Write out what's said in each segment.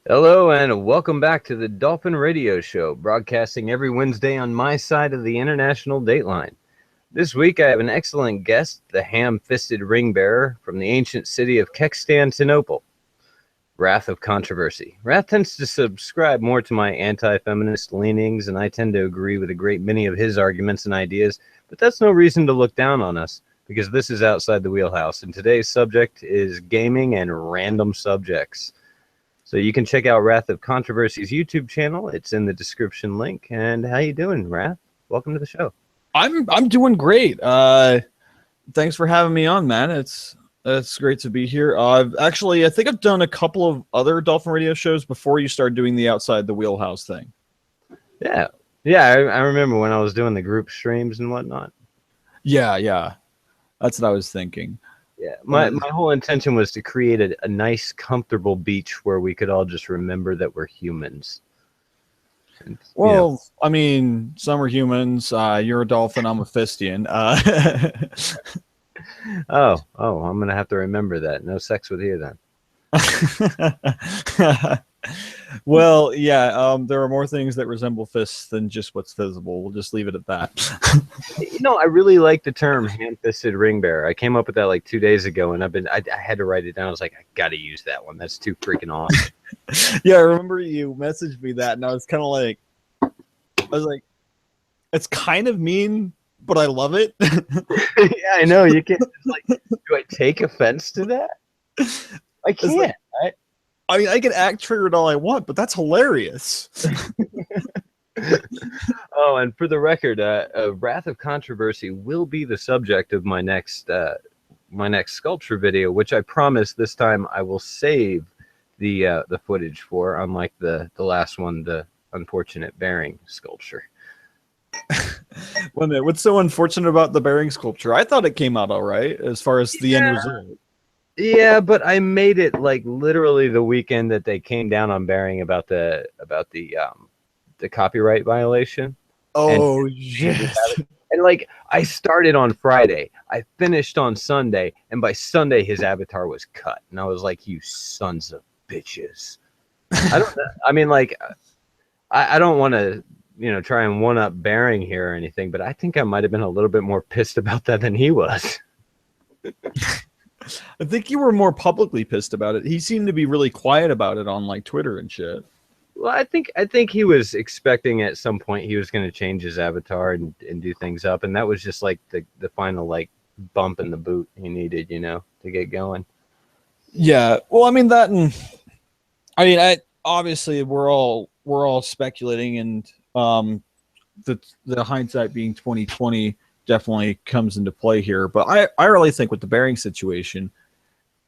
Hello and welcome back to the Dolphin Radio Show, broadcasting every Wednesday on my side of the international dateline. This week I have an excellent guest, the ham-fisted ring bearer from the ancient city of Constantinople, Wrath of Controversy. Wrath tends to subscribe more to my anti-feminist leanings, and I tend to agree with a great many of his arguments and ideas, but that's no reason to look down on us, because this is outside the wheelhouse, and today's subject is gaming and random subjects. So you can check out Wrath of Controversy's YouTube channel. It's in the description link. And how you doing, Wrath? Welcome to the show. I'm doing great. Thanks for having me on, man. It's great to be here. I think I've done a couple of other Dolphin Radio shows before you started doing the Outside the Wheelhouse thing. Yeah. I remember when I was doing the group streams and whatnot. Yeah. That's what I was thinking. Yeah, my whole intention was to create a nice, comfortable beach where we could all just remember that we're humans. And, I mean, some are humans. You're a dolphin. I'm a fistian. Oh, I'm going to have to remember that. No sex with you then. Well, yeah, there are more things that resemble fists than just what's visible. We'll just leave it at that. I really like the term ham-fisted ring bearer. I came up with that like 2 days ago, and I had to write it down. I was like, I got to use that one. That's too freaking awesome. Yeah, I remember you messaged me that, and I was like, it's kind of mean, but I love it. Yeah, I know. You can't like, do I take offense to that? I can't. I mean, I can act triggered all I want, but that's hilarious. Oh, and for the record, Wrath of Controversy will be the subject of my next sculpture video, which I promise this time I will save the footage for, unlike the last one, the unfortunate bearing sculpture. Wait a minute, what's so unfortunate about the bearing sculpture? I thought it came out all right as far as the end result. Yeah, but I made it like literally the weekend that they came down on bearing about the copyright violation. Oh, yes. And like I started on Friday, I finished on Sunday, and by Sunday his avatar was cut, and I was like, "You sons of bitches!" I don't. I mean, like, I don't want to, try and one up bearing here or anything, but I think I might have been a little bit more pissed about that than he was. I think you were more publicly pissed about it. He seemed to be really quiet about it on like Twitter and shit. Well, I think he was expecting at some point he was going to change his avatar and do things up, and that was just like the final like bump in the boot he needed, to get going. Yeah, well, I mean that, and I obviously we're all speculating, and the hindsight being 2020 definitely comes into play here. But I really think with the bearing situation,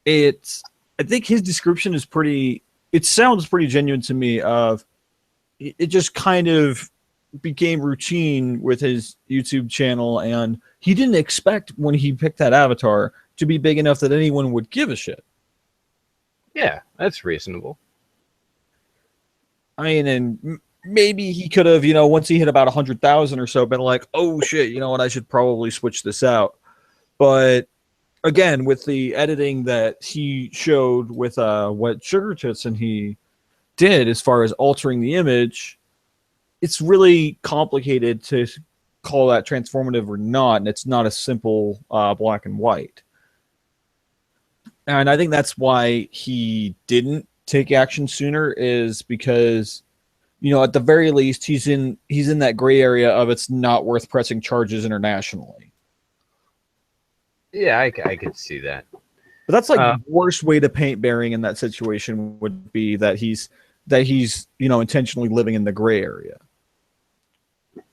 I think his description is it sounds pretty genuine to me. It just kind of became routine with his YouTube channel, and he didn't expect when he picked that avatar to be big enough that anyone would give a shit. Yeah, that's reasonable. I mean, and maybe he could have, once he hit about 100,000 or so, been like, oh shit, you know what, I should probably switch this out. But again, with the editing that he showed with what Sugar Tits and he did as far as altering the image, it's really complicated to call that transformative or not, and it's not a simple black and white. And I think that's why he didn't take action sooner, is because at the very least he's in that gray area of it's not worth pressing charges internationally. Yeah, I could see that. But that's like the worst way to paint bearing in that situation would be that he's intentionally living in the gray area.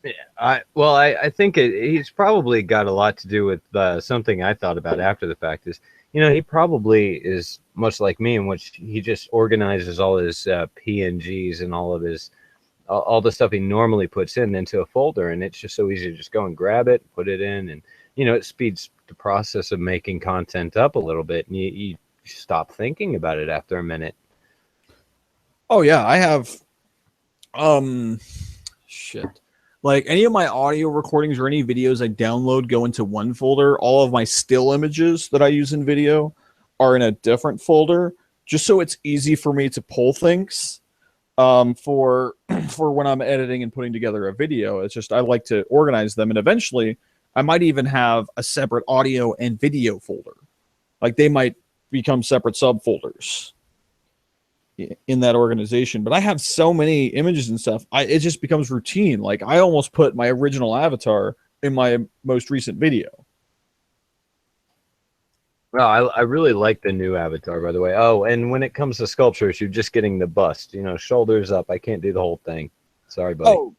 Yeah, I think he's probably got a lot to do with something I thought about after the fact is, he probably is much like me, in which he just organizes all his PNGs and all of his all the stuff he normally puts into a folder, and it's just so easy to just go and grab it, put it in, and it speeds the process of making content up a little bit, and you stop thinking about it after a minute. Oh yeah, I have shit. Like any of my audio recordings or any videos I download go into one folder. All of my still images that I use in video are in a different folder. just so it's easy for me to pull things for for when I'm editing and putting together a video. It's just I like to organize them, and eventually I might even have a separate audio and video folder. Like they might become separate subfolders in that organization. But I have so many images and stuff, it just becomes routine. Like I almost put my original avatar in my most recent video. Well, I really like the new avatar, by the way. Oh, and when it comes to sculptures, you're just getting the bust. You know, shoulders up. I can't do the whole thing. Sorry, buddy. Oh,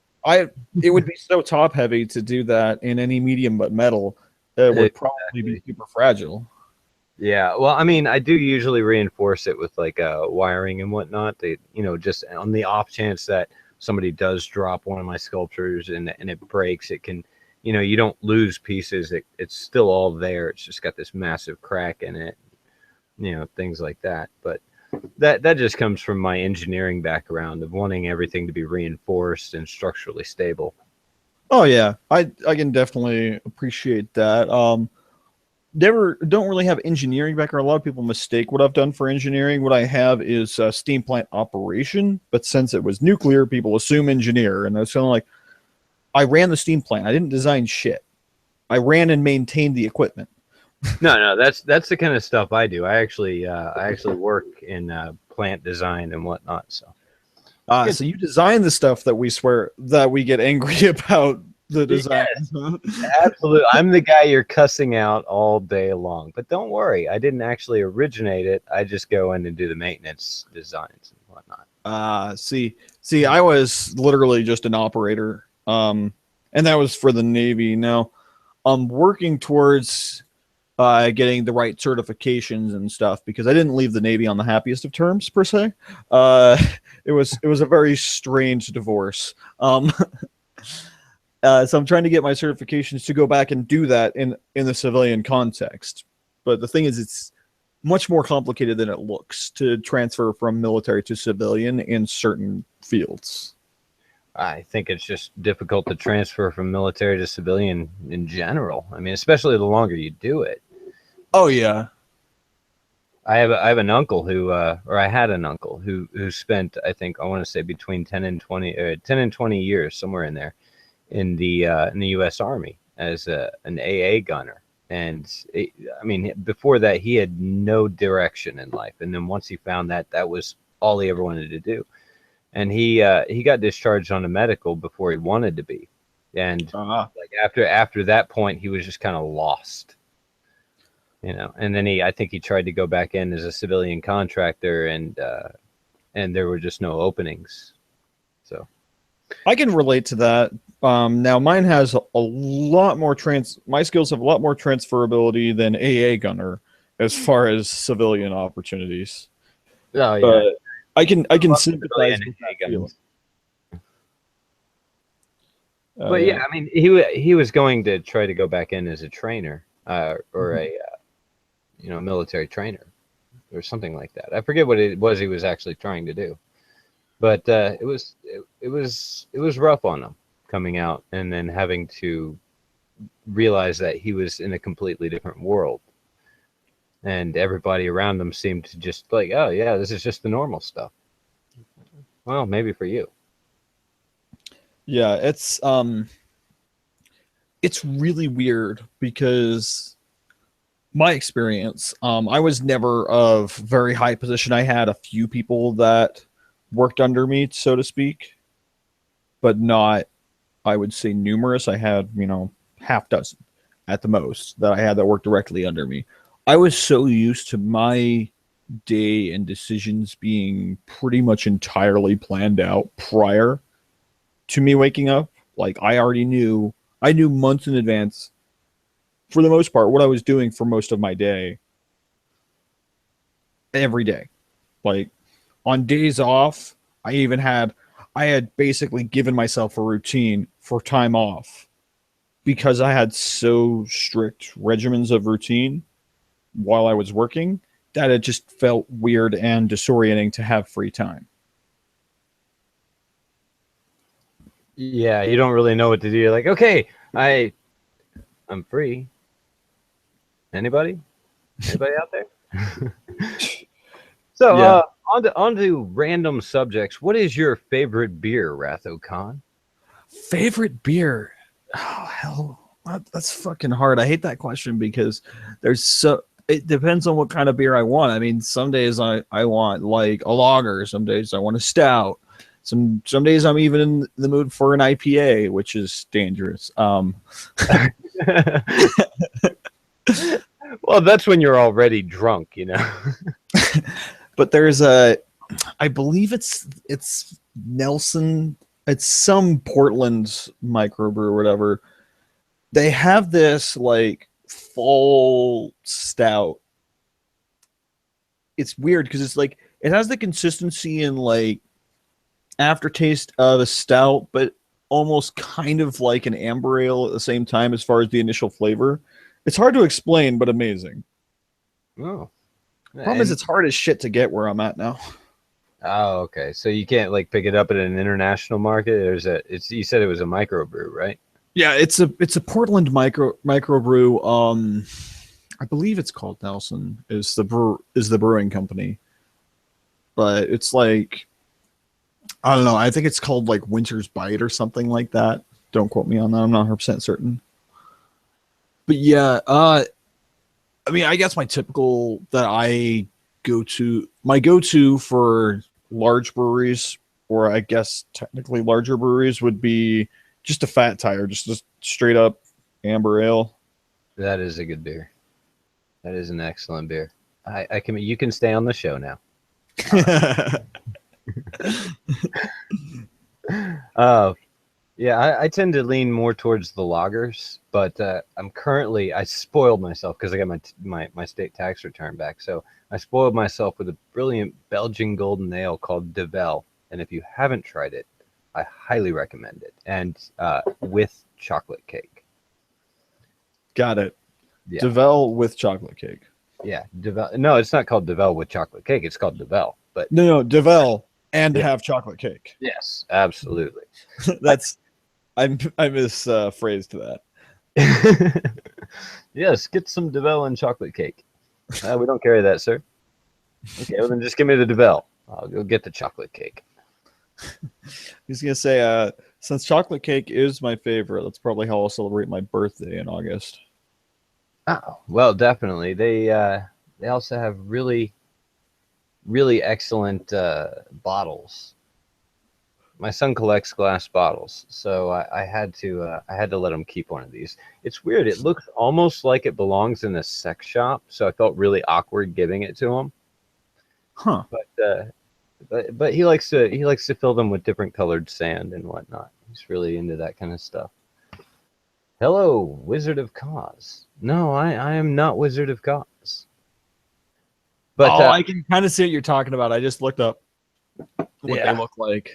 it would be so top heavy to do that in any medium but metal. It would probably be super fragile. Yeah, well, I mean, I do usually reinforce it with like wiring and whatnot. They, you know, just on the off chance that somebody does drop one of my sculptures and it breaks, it can, you know, you don't lose pieces. It's still all there. It's just got this massive crack in it, you know, things like that. But that just comes from my engineering background of wanting everything to be reinforced and structurally stable. Oh yeah, I can definitely appreciate that. Don't really have engineering background. A lot of people mistake what I've done for engineering. What I have is steam plant operation, but since it was nuclear, people assume engineer, and that's kind of like I ran the steam plant. I didn't design shit. I ran and maintained the equipment. No, that's the kind of stuff I do. I actually work in plant design and whatnot. So so you design the stuff that we get angry about. The design. Yes, absolutely. I'm the guy you're cussing out all day long. But don't worry, I didn't actually originate it. I just go in and do the maintenance designs and whatnot. See, I was literally just an operator. And that was for the Navy. Now, I'm working towards getting the right certifications and stuff because I didn't leave the Navy on the happiest of terms per se. It was a very strange divorce. So I'm trying to get my certifications to go back and do that in the civilian context. But the thing is, it's much more complicated than it looks to transfer from military to civilian in certain fields. I think it's just difficult to transfer from military to civilian in general. I mean, especially the longer you do it. Oh yeah. I have an uncle who, or I had an uncle who spent, I think, I want to say between 10 and 20 years, somewhere in there, in the U.S. Army as an AA gunner. And I mean, before that, he had no direction in life. And then once he found that, that was all he ever wanted to do. And he got discharged on a medical before he wanted to be. And like after that point, he was just kind of lost, you know. And then I think he tried to go back in as a civilian contractor, and there were just no openings. So I can relate to that. Now mine has a lot more my skills have a lot more transferability than AA gunner as far as civilian opportunities. Oh yeah. I can sympathize with that feeling. But yeah, I mean, he was going to try to go back in as a trainer, or a military trainer, or something like that. I forget what it was he was actually trying to do, but it was rough on him coming out and then having to realize that he was in a completely different world. And everybody around them seemed to just like, oh yeah, this is just the normal stuff. Well, maybe for you. Yeah, it's really weird because my experience, I was never of very high position. I had a few people that worked under me, so to speak, but not, I would say, numerous. I had, half dozen at the most that I had that worked directly under me. I was so used to my day and decisions being pretty much entirely planned out prior to me waking up. Like I knew months in advance, for the most part, what I was doing for most of my day, every day. Like on days off, I had basically given myself a routine for time off because I had so strict regimens of routine while I was working that it just felt weird and disorienting to have free time. Yeah, you don't really know what to do. You're like, okay, I'm free. Anybody out there? So, Yeah. on to random subjects. What is your favorite beer, Ratho Khan? Favorite beer? Oh hell, that's fucking hard. I hate that question because it depends on what kind of beer I want. I mean, some days I want like a lager, some days I want a stout. Some days I'm even in the mood for an IPA, which is dangerous. Well, that's when you're already drunk, you know. But I believe it's Nelson. It's some Portland microbrew or whatever. They have this like fall stout. It's weird because it's like it has the consistency and like aftertaste of a stout, but almost kind of like an amber ale at the same time as far as the initial flavor. It's hard to explain, but amazing. Oh, Problem is, it's hard as shit to get where I'm at now. Oh, okay. So you can't like pick it up at an international market. You said it was a microbrew, right? Yeah, it's a Portland microbrew. I believe it's called Nelson is the brewing company, but it's like I don't know. I think it's called like Winter's Bite or something like that. Don't quote me on that. I'm not 100% certain. But yeah, I mean, I guess my typical that I my go-to for large breweries, or I guess technically larger breweries, would be just a Fat Tire, just a straight up amber ale. That is a good beer. That is an excellent beer. You can stay on the show now. Yeah, I tend to lean more towards the lagers, but I spoiled myself because I got my state tax return back. So I spoiled myself with a brilliant Belgian golden ale called Devel. And if you haven't tried it, I highly recommend it. And with chocolate cake. Got it. Yeah. Devel with chocolate cake. Yeah, Devel. No, it's not called Devel with chocolate cake. It's called Devel. But no, Devel and have chocolate cake. Yes, absolutely. I misphrased that. Yes, get some Devel and chocolate cake. We don't carry that, sir. Okay, well then just give me the Devel. I'll go get the chocolate cake. He's gonna say, since chocolate cake is my favorite, that's probably how I'll celebrate my birthday in August. Oh, well, definitely. They also have really, really excellent bottles. My son collects glass bottles, so I had to let him keep one of these. It's weird. It looks almost like it belongs in a sex shop, so I felt really awkward giving it to him. Huh. But he likes to fill them with different colored sand and whatnot. He's really into that kind of stuff. Hello, Wizard of Cause. No, I am not Wizard of Cause. But I can kind of see what you're talking about. I just looked up what they look like.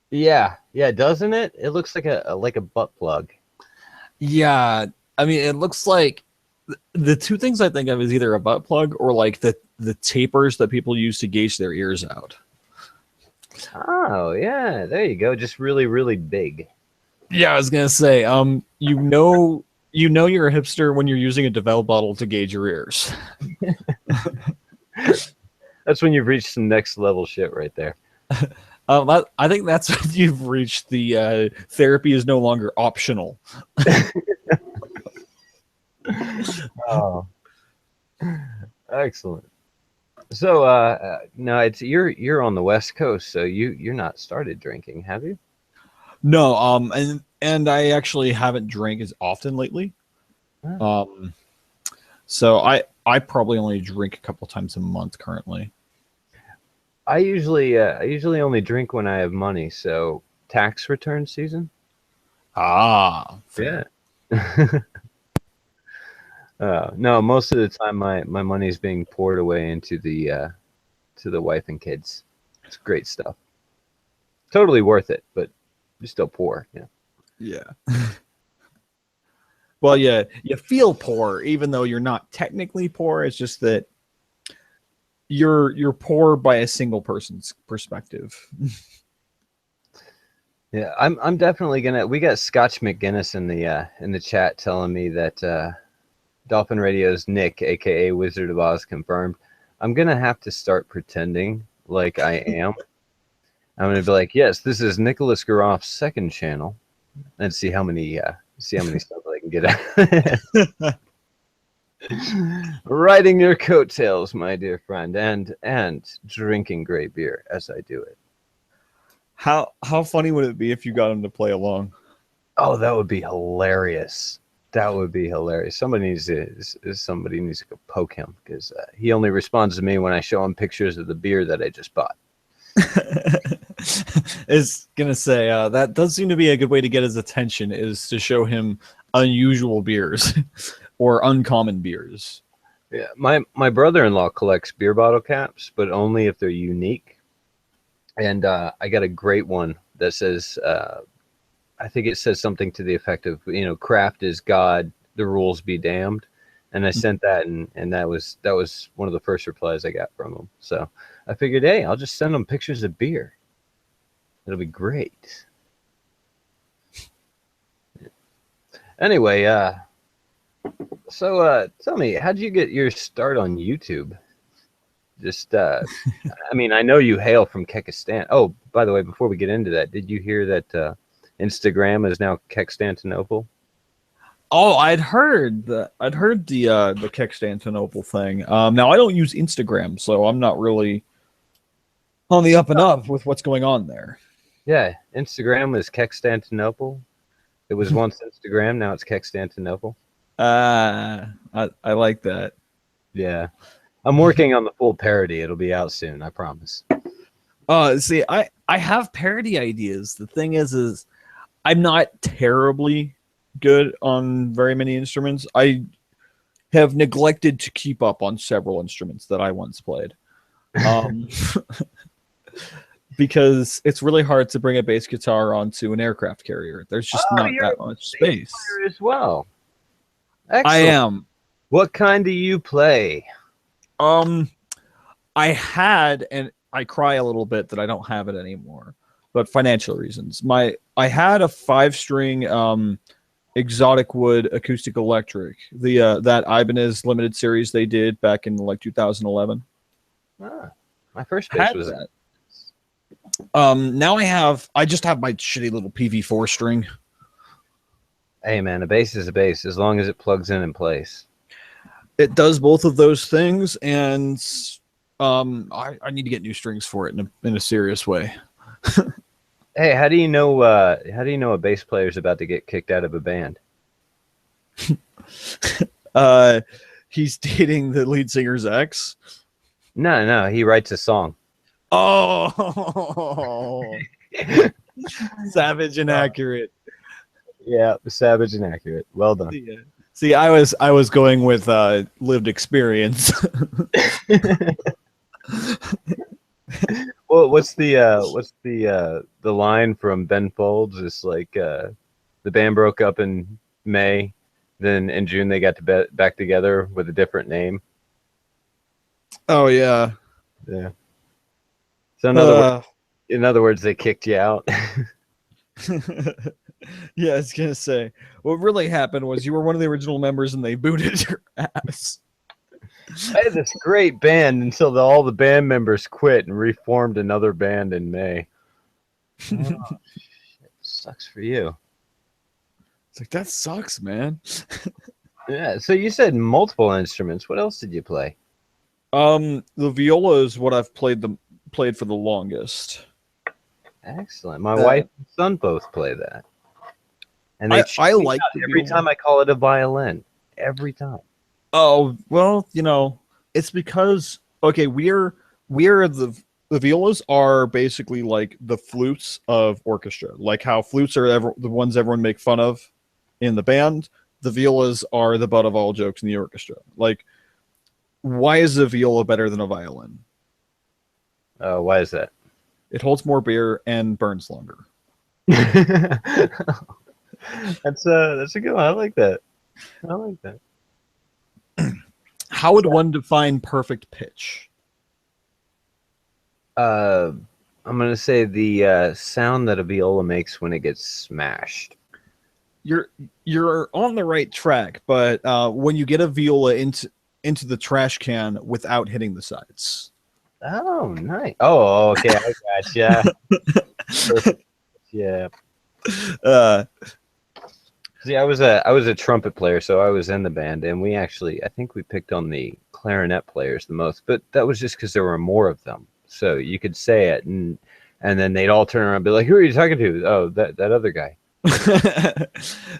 Yeah, doesn't it? It looks like a butt plug. Yeah, I mean, it looks like the two things I think of is either a butt plug or like the tapers that people use to gauge their ears out. Oh yeah, there you go. Just really, really big. Yeah, I was gonna say, you know you're a hipster when you're using a Devel bottle to gauge your ears. That's when you've reached some next level shit right there. I think that's when you've reached the therapy is no longer optional. Oh, excellent. So no, it's you're on the West Coast, so you're not started drinking, have you? No, and I actually haven't drank as often lately. Oh. So I probably only drink a couple times a month currently. I usually only drink when I have money, so tax return season. Fair. Yeah. No, most of the time my money is being poured away into the wife and kids. It's great stuff. Totally worth it, but you're still poor. Yeah. Well, yeah, you feel poor even though you're not technically poor. It's just that you're poor by a single person's perspective. Yeah, I'm definitely gonna. We got Scotch McGinnis in the chat telling me that Dolphin Radio's Nick, aka Wizard of Oz, confirmed. I'm gonna have to start pretending like I am. I'm gonna be like, yes, this is Nicholas Garoff's second channel, and see how many stuff I can get out. Riding your coattails, my dear friend, and drinking great beer as I do it. How funny would it be if you got him to play along? Oh, that would be hilarious. That would be hilarious. Somebody needs to go poke him because he only responds to me when I show him pictures of the beer that I just bought. Is gonna say that does seem to be a good way to get his attention, is to show him unusual beers or uncommon beers. Yeah, my brother-in-law collects beer bottle caps, but only if they're unique. And I got a great one that says, I think it says something to the effect of, craft is God, the rules be damned. And I sent that, and that was one of the first replies I got from him. So I figured, hey, I'll just send him pictures of beer. It'll be great. Anyway, so tell me, how'd you get your start on YouTube? Just, I mean, I know you hail from Kekistan. Oh, by the way, before we get into that, did you hear that Instagram is now Kekstantinople? Oh, I'd heard the Kekstantinople thing. Now I don't use Instagram, so I'm not really on the up and up with what's going on there. Yeah, Instagram is Kekstantinople. It was once Instagram, now it's Kekstantinople. I like that. Yeah. I'm working on the full parody. It'll be out soon, I promise. See, I have parody ideas. The thing is I'm not terribly good on very many instruments. I have neglected to keep up on several instruments that I once played. Because it's really hard to bring a bass guitar onto an aircraft carrier. There's just not that much space. As well. Excellent. I am. What kind do you play? I had, and I cry a little bit that I don't have it anymore, but financial reasons. I had a 5-string exotic wood acoustic electric, that Ibanez limited series they did back in like 2011. My first bass was that. Now I just have my shitty little PV4 string. Hey man, a bass is a bass as long as it plugs in place. It does both of those things, and I need to get new strings for it in a serious way. Hey, how do you know a bass player is about to get kicked out of a band? He's dating the lead singer's ex. No, he writes a song. Oh, savage and accurate. Yeah, savage and accurate. Well done. Yeah. See, I was going with lived experience. Well, what's the line from Ben Folds? It's like the band broke up in May, then in June they got back together with a different name. Oh yeah. So in other words, they kicked you out. Yeah, I was gonna say what really happened was you were one of the original members and they booted your ass. I had this great band until all the band members quit and reformed another band in May. Oh, shit. Sucks for you. It's like, that sucks, man. Yeah. So you said multiple instruments. What else did you play? The viola is what I've played for the longest. Excellent. My wife and son both play that. And I like every time I call it a violin. Every time. Oh, well, it's because we're the violas are basically like the flutes of orchestra. Like how flutes are the ones everyone make fun of in the band, the violas are the butt of all jokes in the orchestra. Like, why is a viola better than a violin? Why is that? It holds more beer and burns longer. That's a good one. I like that. How would one define perfect pitch? I'm gonna say the sound that a viola makes when it gets smashed. You're on the right track, but when you get a viola into into the trash can without hitting the sides. Oh, nice. Oh, okay. I gotcha. Perfect. Yeah. See, I was a trumpet player, so I was in the band, and I think we picked on the clarinet players the most, but that was just because there were more of them. So you could say it, and then they'd all turn around and be like, "Who are you talking to?" Oh, that other guy.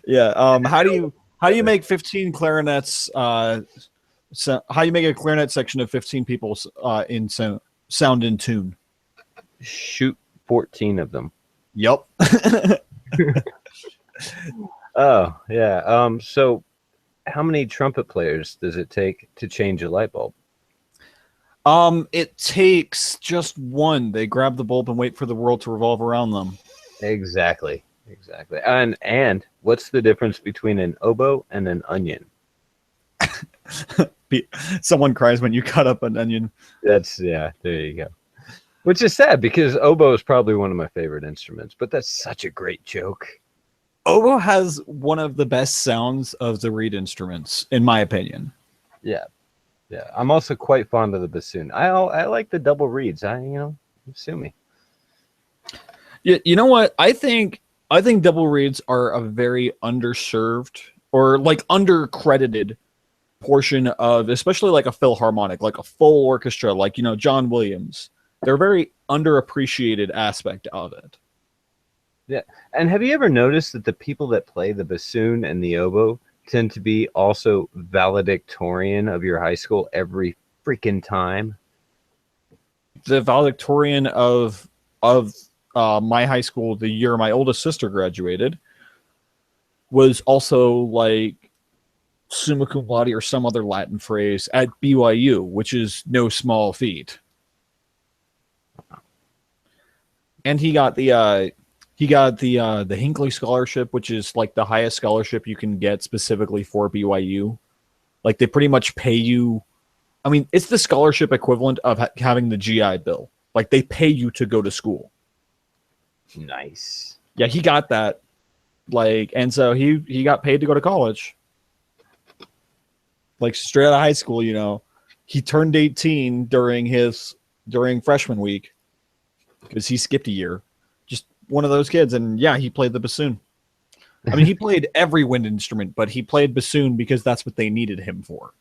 Yeah. How do you make 15 clarinets? How do you make a clarinet section of 15 people in sound in tune? Shoot 14 of them. Yep. Oh, yeah. So how many trumpet players does it take to change a light bulb? It takes just one. They grab the bulb and wait for the world to revolve around them. Exactly. And what's the difference between an oboe and an onion? Someone cries when you cut up an onion. There you go. Which is sad because oboe is probably one of my favorite instruments, but that's such a great joke. Oboe has one of the best sounds of the reed instruments, in my opinion. Yeah. I'm also quite fond of the bassoon. I like the double reeds. Sue me. Yeah, you know what? I think double reeds are a very underserved or like undercredited portion of, especially like a philharmonic, like a full orchestra, like John Williams. They're a very underappreciated aspect of it. Yeah. And have you ever noticed that the people that play the bassoon and the oboe tend to be also valedictorian of your high school every freaking time? The valedictorian of my high school the year my oldest sister graduated was also like summa cum laude or some other Latin phrase at BYU, which is no small feat. And he got the Hinckley Scholarship, which is like the highest scholarship you can get specifically for BYU. Like they pretty much pay you. I mean, it's the scholarship equivalent of having the GI Bill. Like they pay you to go to school. Nice. Yeah, he got that. And so he got paid to go to college. Like straight out of high school, he turned 18 during freshman week because he skipped a year. Just one of those kids, and yeah, he played the bassoon. I mean, he played every wind instrument, but he played bassoon because that's what they needed him for.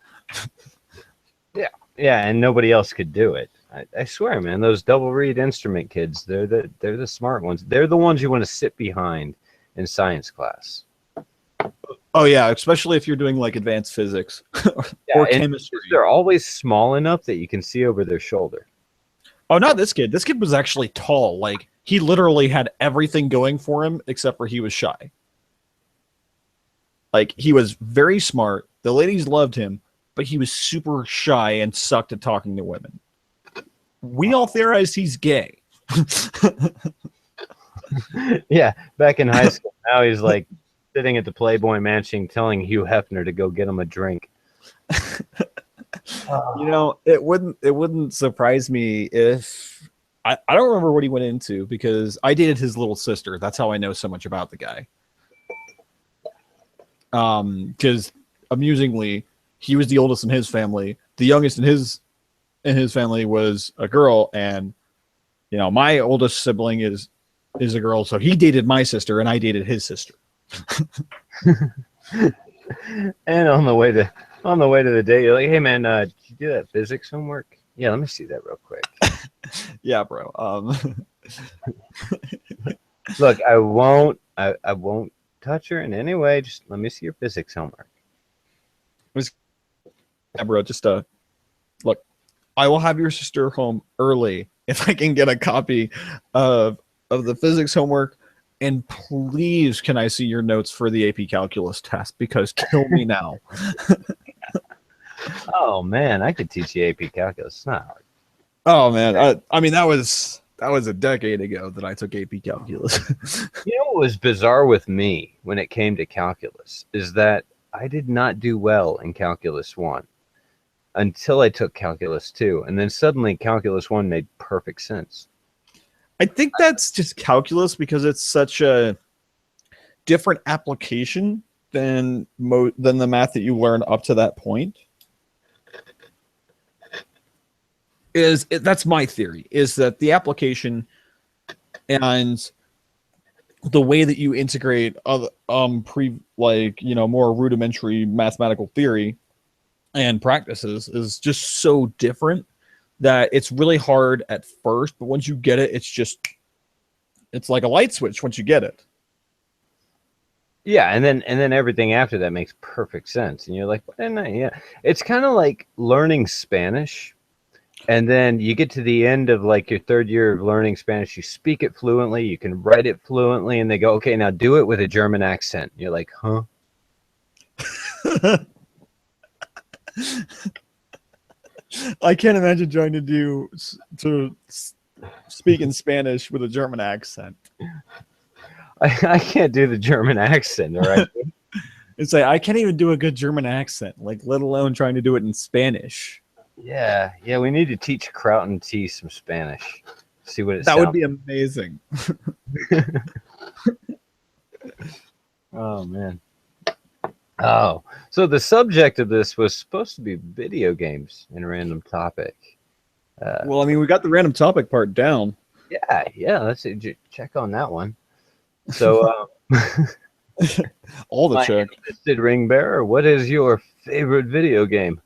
Yeah, and nobody else could do it. I swear, man, those double reed instrument kids, they're the smart ones. They're the ones you want to sit behind in science class. Oh yeah, especially if you're doing like advanced physics or chemistry. They're always small enough that you can see over their shoulder. Oh, not this kid. This kid was actually tall. Like he literally had everything going for him except for he was shy. Like he was very smart. The ladies loved him, but he was super shy and sucked at talking to women. We all theorized he's gay. Yeah, back in high school. Now he's like sitting at the Playboy Mansion telling Hugh Hefner to go get him a drink. It wouldn't surprise me if I don't remember what he went into because I dated his little sister. That's how I know so much about the guy. Because amusingly, he was the oldest in his family. The youngest in his family was a girl, and my oldest sibling is a girl. So he dated my sister, and I dated his sister. And on the way to the date, you're like, "Hey man, did you do that physics homework? Yeah, let me see that real quick." Yeah, bro. Look, I won't touch her in any way. Just let me see your physics homework. Yeah, bro. Just look. I will have your sister home early if I can get a copy of the physics homework. And please, can I see your notes for the AP Calculus test? Because kill me now. Oh man, I could teach you AP Calculus. It's not hard. Oh man, I mean that was a decade ago that I took AP Calculus. You know what was bizarre with me when it came to calculus is that I did not do well in Calculus 1 until I took Calculus 2, and then suddenly Calculus 1 made perfect sense. I think that's just calculus because it's such a different application than the math that you learn up to that point. that's my theory, is that the application and the way that you integrate other more rudimentary mathematical theory and practices is just so different that it's really hard at first, but once you get it, it's like a light switch once you get it. Yeah, and then everything after that makes perfect sense, and you're like, yeah, it's kind of like learning Spanish, and then you get to the end of like your third year of learning Spanish, you speak it fluently, you can write it fluently, and they go, okay, now do it with a German accent. You're like, huh? I can't imagine trying to speak in Spanish with a German accent. I can't do the German accent, all right? It's like I can't even do a good German accent, like let alone trying to do it in Spanish. Yeah, we need to teach Kraut and T some Spanish. See what it that sounds would be amazing. Oh man. Oh, so the subject of this was supposed to be video games in a random topic. Well, I mean, we got the random topic part down. Yeah. Let's check on that one. So, all the check. Ring Bearer, what is your favorite video game?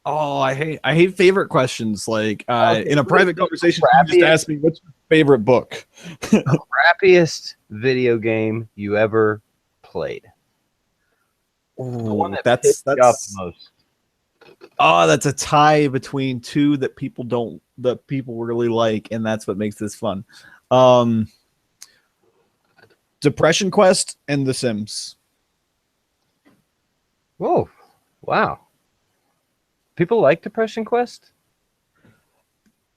Oh, I hate favorite questions. Like in a private conversation, you just ask me what's your favorite book. The crappiest video game you ever played. Oh, that's most. Oh, that's a tie between two that people really like, and that's what makes this fun. Depression Quest and The Sims. Whoa! Wow. People like Depression Quest?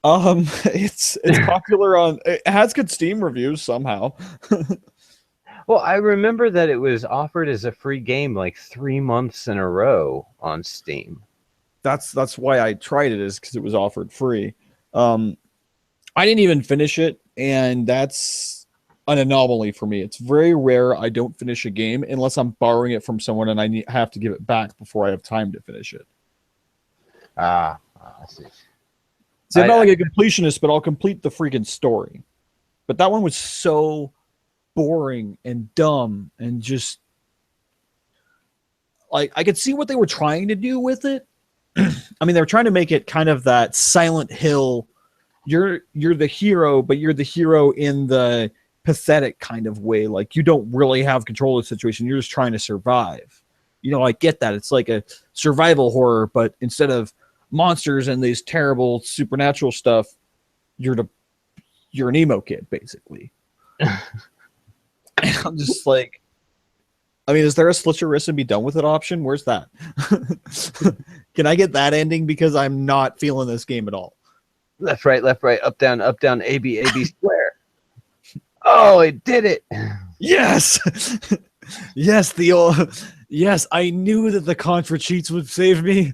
It's popular on. It has good Steam reviews somehow. Well, I remember that it was offered as a free game like 3 months in a row on Steam. That's why I tried it, is because it was offered free. I didn't even finish it, and that's an anomaly for me. It's very rare I don't finish a game unless I'm borrowing it from someone and I have to give it back before I have time to finish it. I see. See, I'm not like a completionist, but I'll complete the freaking story. But that one was so boring and dumb and just like I could see what they were trying to do with it. I mean, they were trying to make it kind of that Silent Hill. You're the hero, but you're the hero in the pathetic kind of way. Like you don't really have control of the situation. You're just trying to survive. You know, I get that. It's like a survival horror, but instead of monsters and these terrible supernatural stuff, you're an emo kid, basically. And I'm just like, I mean, is there a slit your wrist and be done with it option? Where's that? Can I get that ending? Because I'm not feeling this game at all. Left, right, up, down, A, B, square. Oh, it did it. Yes. Yes, yes, I knew that the contra cheats would save me.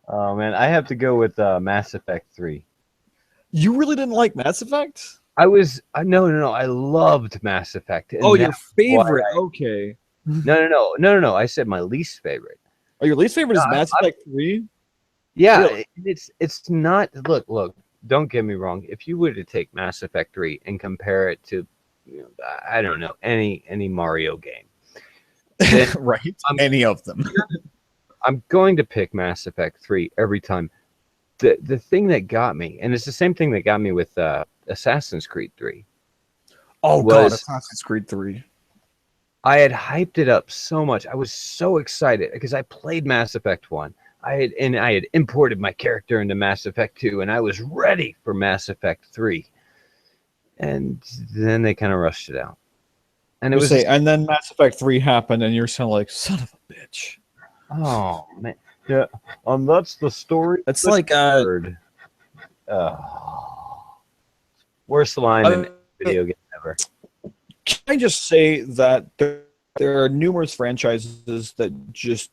Oh, man, I have to go with Mass Effect 3. You really didn't like Mass Effect? No. I loved Mass Effect. Oh, your favorite? Okay. No. I said my least favorite. Oh, your least favorite is Mass Effect 3? Yeah, really? it's not. Look. Don't get me wrong. If you were to take Mass Effect 3 and compare it to, I don't know, any Mario game, then right? Any of them. I'm going to pick Mass Effect 3 every time. The thing that got me, and it's the same thing that got me with Assassin's Creed 3. Oh, God, Assassin's Creed 3. I had hyped it up so much. I was so excited because I played Mass Effect 1. I had imported my character into Mass Effect 2, and I was ready for Mass Effect 3. And then they kind of rushed it out. And and then Mass Effect 3 happened, and you're kind of like, son of a bitch. Oh, man. Yeah, that's the story. That's like worst line in a video game ever. Can I just say that there are numerous franchises that just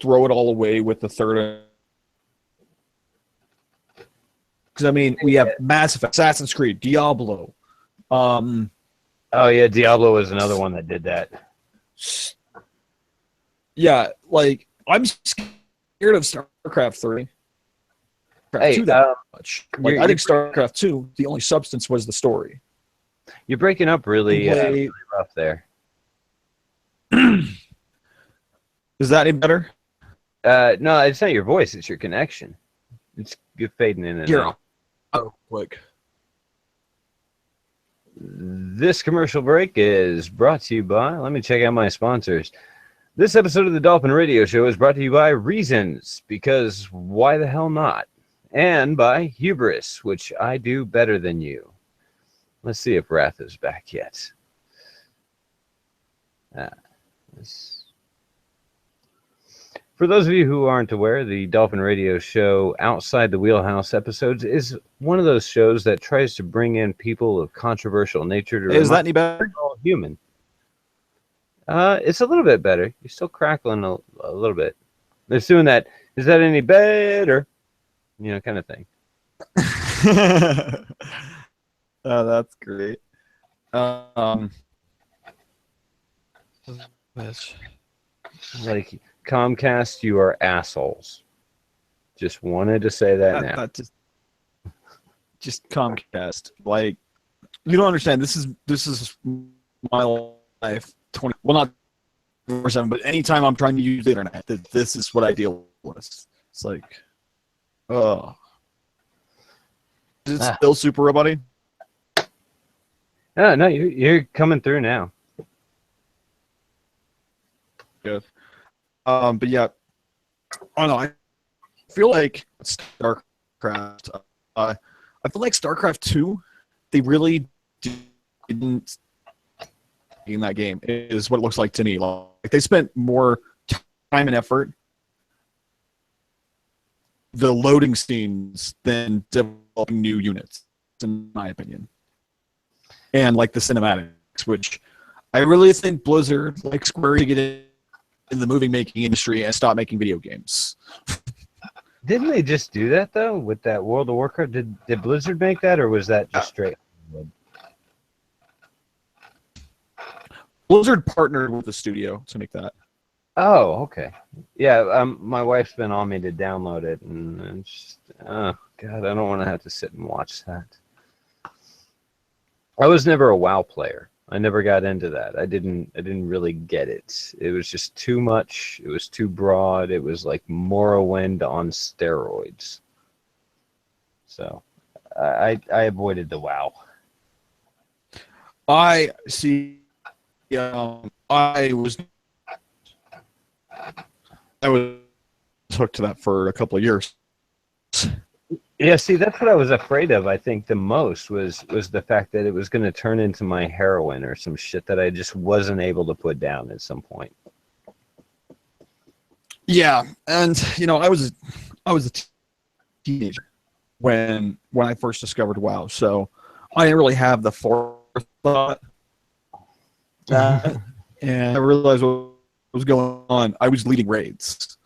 throw it all away with the third? Because I mean, we have Mass Effect, Assassin's Creed, Diablo. Oh yeah, Diablo was another one that did that. Yeah, like I'm scared scared of StarCraft 3. Hey, 2 that much. Like, I think StarCraft 2, the only substance was the story. You're breaking up really, really rough there. Is that any better? No, it's not your voice. It's your connection. You're fading in and out. Oh, quick. This commercial break is brought to you by, let me check out my sponsors. This episode of the Dolphin Radio Show is brought to you by Reasons, because why the hell not? And by Hubris, which I do better than you. Let's see if Wrath is back yet. For those of you who aren't aware, the Dolphin Radio Show Outside the Wheelhouse episodes is one of those shows that tries to bring in people of controversial nature to is that any better? All human. It's a little bit better. You're still crackling a little bit. They're doing that. Is that any better? You know, kind of thing. Oh, that's great. Like Comcast, you are assholes. Just wanted to say that now. Just Comcast. Like, you don't understand. This is my life. Not 24/7, but anytime I'm trying to use the internet, this is what I deal with. It's like, oh, is it still super roboty? No, you're coming through now. Good. But yeah, I don't know. I feel like StarCraft. I feel like StarCraft 2. They really didn't in that game. Is what it looks like to me. Like they spent more time and effort, the loading scenes, than developing new units, in my opinion. And like the cinematics, which I really think Blizzard, like Square, to get in the movie making industry and stop making video games. Didn't they just do that though with that World of Warcraft? Did Blizzard make that, or was that just straight? Blizzard partnered with the studio to make that. Oh, okay. Yeah, my wife's been on me to download it, and it's just, oh god, I don't want to have to sit and watch that. I was never a WoW player. I never got into that. I didn't really get it. It was just too much. It was too broad. It was like Morrowind on steroids. So I avoided the WoW. I see. I was hooked to that for a couple of years. Yeah, see, that's what I was afraid of, I think, the most was the fact that it was going to turn into my heroin or some shit that I just wasn't able to put down at some point. Yeah, and, I was a teenager when I first discovered WoW, so I didn't really have the forethought. And I realized what was going on. I was leading raids.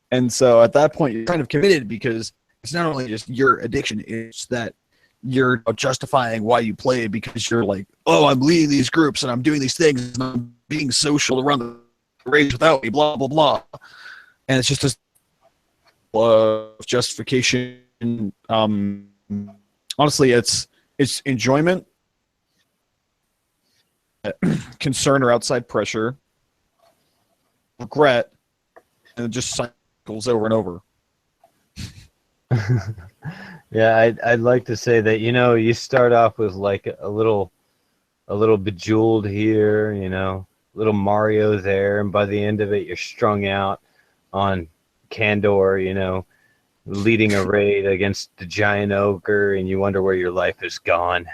And so at that point, you're kind of committed because it's not only just your addiction, it's that you're justifying why you play because you're like, oh, I'm leading these groups and I'm doing these things and I'm being social to run the raids without me, blah, blah, blah. And it's just this justification. Honestly, it's enjoyment, concern or outside pressure, regret, and it just cycles over and over. Yeah, I'd like to say that, you start off with like a little Bejeweled here, little Mario there, and by the end of it, you're strung out on Kandor, leading a raid against the giant ogre, and you wonder where your life has gone.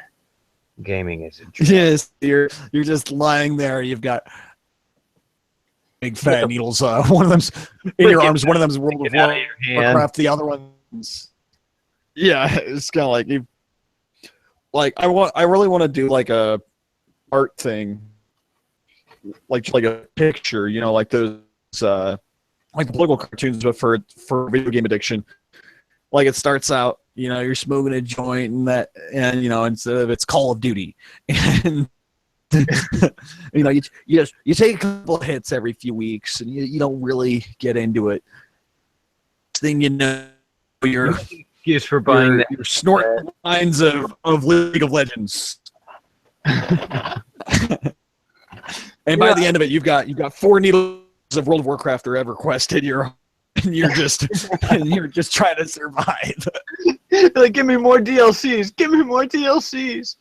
Gaming is a dream. Yes, you're just lying there. You've got big fat needles. One of them's in your arms. One of them's World of Warcraft. The other one's it's kind of like you. Like I really want to do like a art thing, like a picture. Like those like political cartoons, but for video game addiction. Like it starts out, you're smoking a joint and instead of it's Call of Duty, and You take a couple of hits every few weeks, and you don't really get into it. Thing you know, you're excuse for buying that. You're snorting lines of League of Legends. And by the end of it, you've got 4 needles of World of Warcraft or EverQuest in your, and you're just trying to survive. Like, give me more DLCs. Give me more DLCs.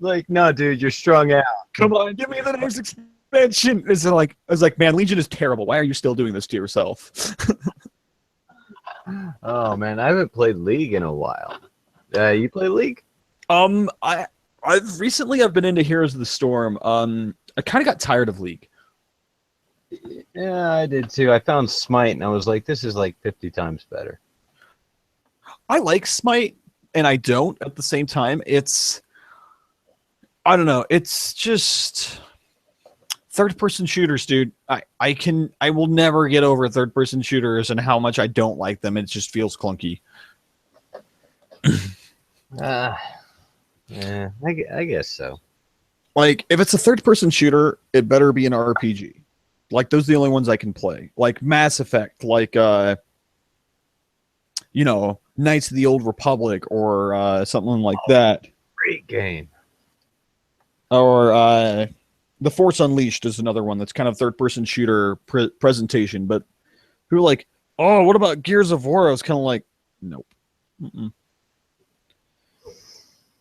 Like, no, dude, you're strung out. Come on, give me the next expansion. I was like, man, Legion is terrible. Why are you still doing this to yourself? Oh man, I haven't played League in a while. You play League? I've recently been into Heroes of the Storm. I kind of got tired of League. Yeah, I did too. I found Smite and I was like, this is like 50 times better. I like Smite and I don't at the same time. I don't know. It's just third-person shooters, dude. I will never get over third-person shooters and how much I don't like them. It just feels clunky. Yeah, I guess so. Like, if it's a third-person shooter, it better be an RPG. Like, those are the only ones I can play. Like Mass Effect, like, Knights of the Old Republic, or something like that. Great game. Or The Force Unleashed is another one that's kind of third-person shooter presentation. But who are like, oh, what about Gears of War? I was kind of like, nope. Mm-mm.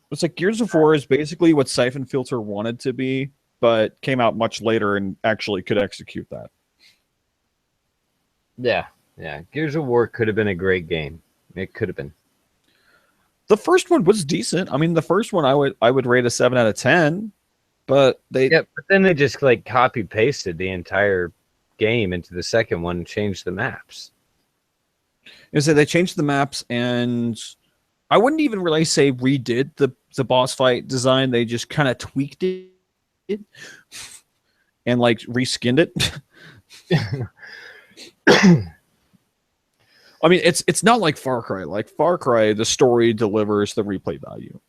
It's like Gears of War is basically what Siphon Filter wanted to be, but came out much later and actually could execute that. Yeah. Gears of War could have been a great game. It could have been. The first one was decent. I mean, the first one I would rate a 7 out of 10, but but then they just like copy pasted the entire game into the second one and changed the maps. So they changed the maps, and I wouldn't even really say redid the boss fight design. They just kind of tweaked it and like reskinned it. I mean, it's not like Far Cry. Like Far Cry, the story delivers the replay value.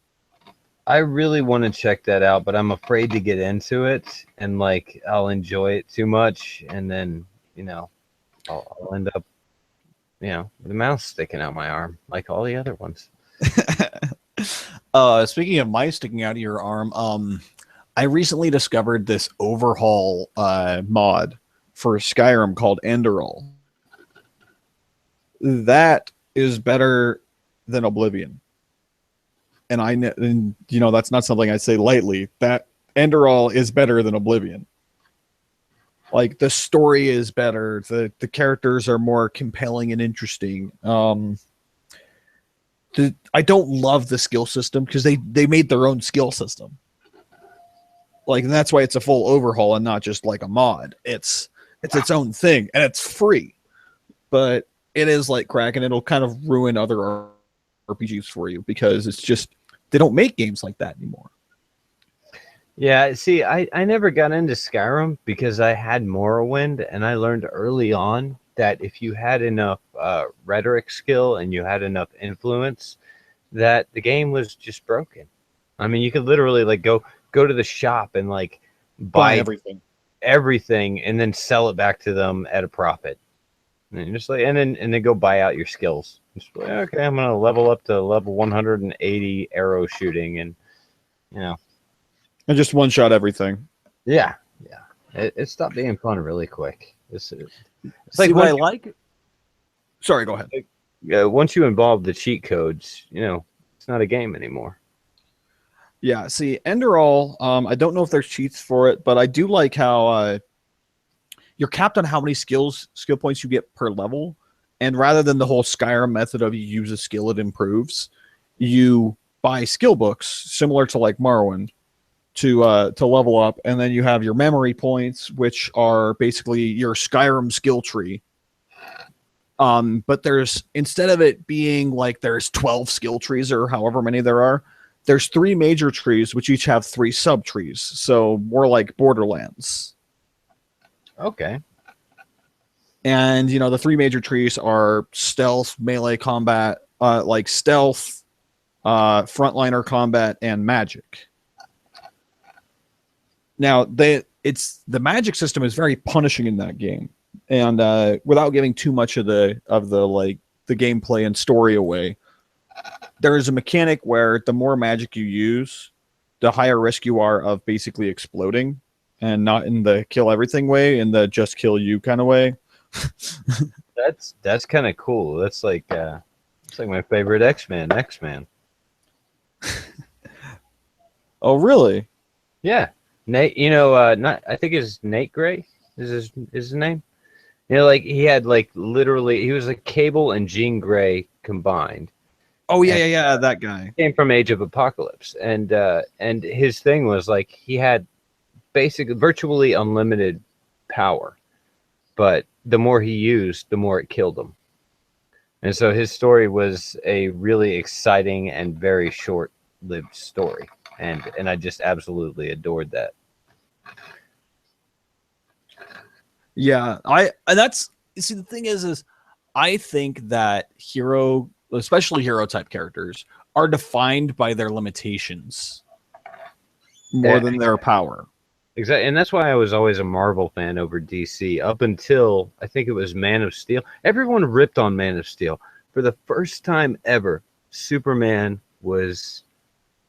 I really want to check that out, but I'm afraid to get into it, and like I'll enjoy it too much, and then I'll end up with a mouse sticking out my arm like all the other ones. Speaking of mice sticking out of your arm, I recently discovered this overhaul mod for Skyrim called Enderall. That is better than Oblivion. And that's not something I say lightly. That Enderall is better than Oblivion. Like, the story is better. The characters are more compelling and interesting. I don't love the skill system because they made their own skill system. Like, and that's why it's a full overhaul and not just like a mod. It's its own thing, and it's free. But it is like crack, and it'll kind of ruin other RPGs for you because it's just they don't make games like that anymore. Yeah, see, I never got into Skyrim because I had Morrowind, and I learned early on that if you had enough rhetoric skill and you had enough influence, that the game was just broken. I mean, you could literally like go to the shop and like buy everything and then sell it back to them at a profit. And just like and then go buy out your skills. Just like, okay, I'm gonna level up to level 180 arrow shooting, and and just one shot everything. Yeah. It stopped being fun really quick. It's like what I like. Sorry, go ahead. Once you involve the cheat codes, it's not a game anymore. Yeah. See, Enderall. I don't know if there's cheats for it, but I do like how you're capped on how many skill points you get per level, and rather than the whole Skyrim method of you use a skill, it improves. You buy skill books similar to like Morrowind to level up, and then you have your memory points, which are basically your Skyrim skill tree. But instead of it being like there's 12 skill trees or however many there are, there's 3 major trees which each have 3 sub trees. So more like Borderlands. Okay. And the 3 major trees are stealth, melee combat, like stealth, frontliner combat, and magic. Now it's the magic system is very punishing in that game, and without giving too much of the like the gameplay and story away, there is a mechanic where the more magic you use, the higher risk you are of basically exploding, and not in the kill everything way, in the just kill you kind of way. That's kind of cool. That's like it's like my favorite X-Man. Oh, really? Yeah, Nate. Not I think it's Nate Gray. Is his name? Like he had like literally he was like Cable and Jean Grey combined. Oh yeah, that guy came from Age of Apocalypse, and his thing was like he had basically virtually unlimited power, but the more he used, the more it killed him. And so his story was a really exciting and very short-lived story, and I just absolutely adored that. Yeah, the thing is I think that especially hero type characters, are defined by their limitations more than their power. Exactly, and that's why I was always a Marvel fan over DC up until I think it was Man of Steel. Everyone ripped on Man of Steel. For the first time ever, Superman was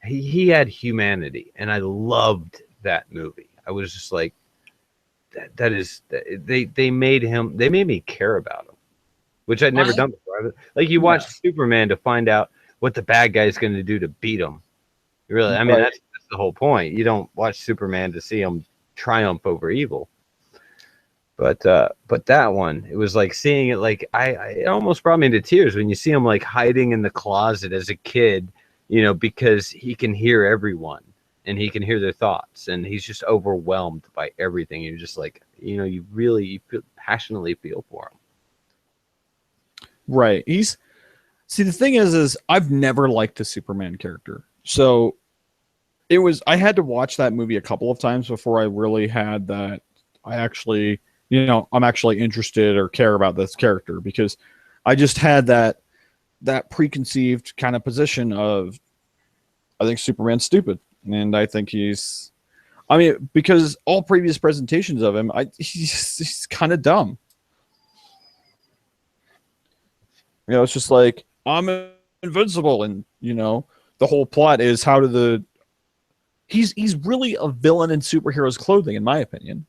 he had humanity, and I loved that movie. I was just like, they made me care about him, which I'd never done before. Like you watch Superman to find out what the bad guy's going to do to beat him. Really, I mean that's the whole point. You don't watch Superman to see him triumph over evil. But that one, it was like seeing it. Like it almost brought me to tears when you see him like hiding in the closet as a kid, because he can hear everyone and he can hear their thoughts, and he's just overwhelmed by everything. You're just like, you really passionately feel for him. Right. The thing is I've never liked the Superman character. So I had to watch that movie a couple of times before I really had that I'm actually interested or care about this character, because I just had that preconceived kind kind of I think Superman's stupid, and I think because all previous presentations of him, he's kind of dumb. It's just like, I'm invincible, and the whole plot is he's really a villain in superheroes clothing, in my opinion.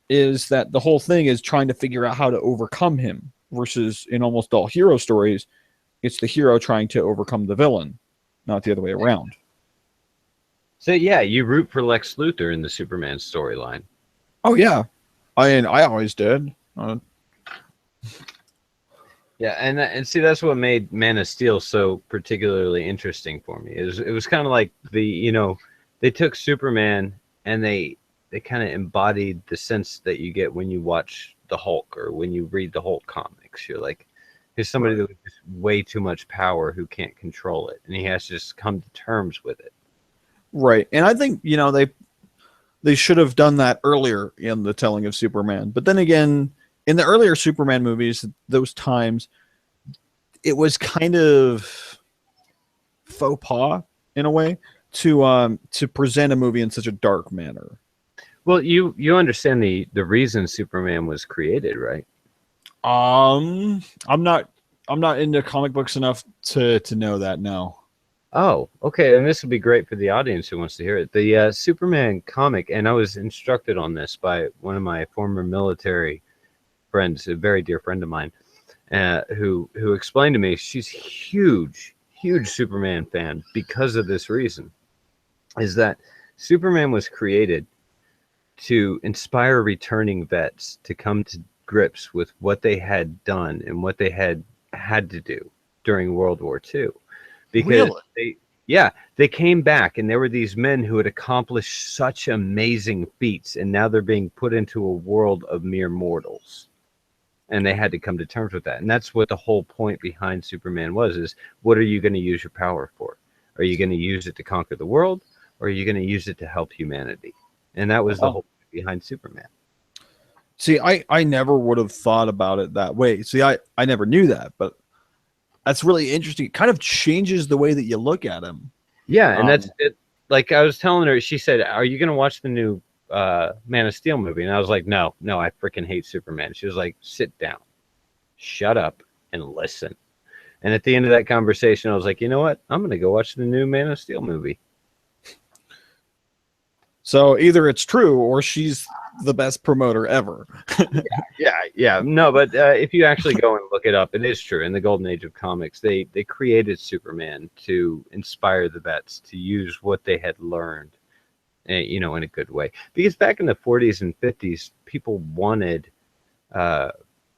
Is that the whole thing is trying to figure out how to overcome him, versus in almost all hero stories, it's the hero trying to overcome the villain, not the other way around. So yeah, you root for Lex Luthor in the Superman storyline. Oh yeah, I always did. Yeah, and see, that's what made Man of Steel so particularly interesting for me. It was kind of like they took Superman and they kind of embodied the sense that you get when you watch the Hulk or when you read the Hulk comics. You're like, here's somebody with way too much power who can't control it, and he has to just come to terms with it. Right, and I think they should have done that earlier in the telling of Superman. But then again, in the earlier Superman movies, those times, it was kind of faux pas in a way to present a movie in such a dark manner. Well, you understand the reason Superman was created, right? I'm not into comic books enough to know that. No. Oh, okay. And this would be great for the audience who wants to hear it. The Superman comic, and I was instructed on this by one of my former military friends, a very dear friend of mine, who explained to me she's huge Superman fan because of this reason, is that Superman was created to inspire returning vets to come to grips with what they had done and what they had to do during World War II. Because they came back, and there were these men who had accomplished such amazing feats, and now they're being put into a world of mere mortals. And they had to come to terms with that. And that's what the whole point behind Superman is what are you going to use your power for? Are you going to use it to conquer the world, or are you going to use it to help humanity? And that was the whole point behind Superman. See, I never would have thought about it that way. See, I never knew that, but that's really interesting. It kind of changes the way that you look at him. Yeah, and that's it. Like I was telling her, she said, "Are you going to watch the new Man of Steel movie, and I was like, no, I freaking hate Superman. She was like, sit down, shut up, and listen. And at the end of that conversation, I was like, you know what? I'm going to go watch the new Man of Steel movie. So either it's true or she's the best promoter ever. Yeah. No, but if you actually go and look it up, it is true. In the golden age of comics, they created Superman to inspire the vets to use what they had learned, in a good way. Because back in the 40s and 50s, people wanted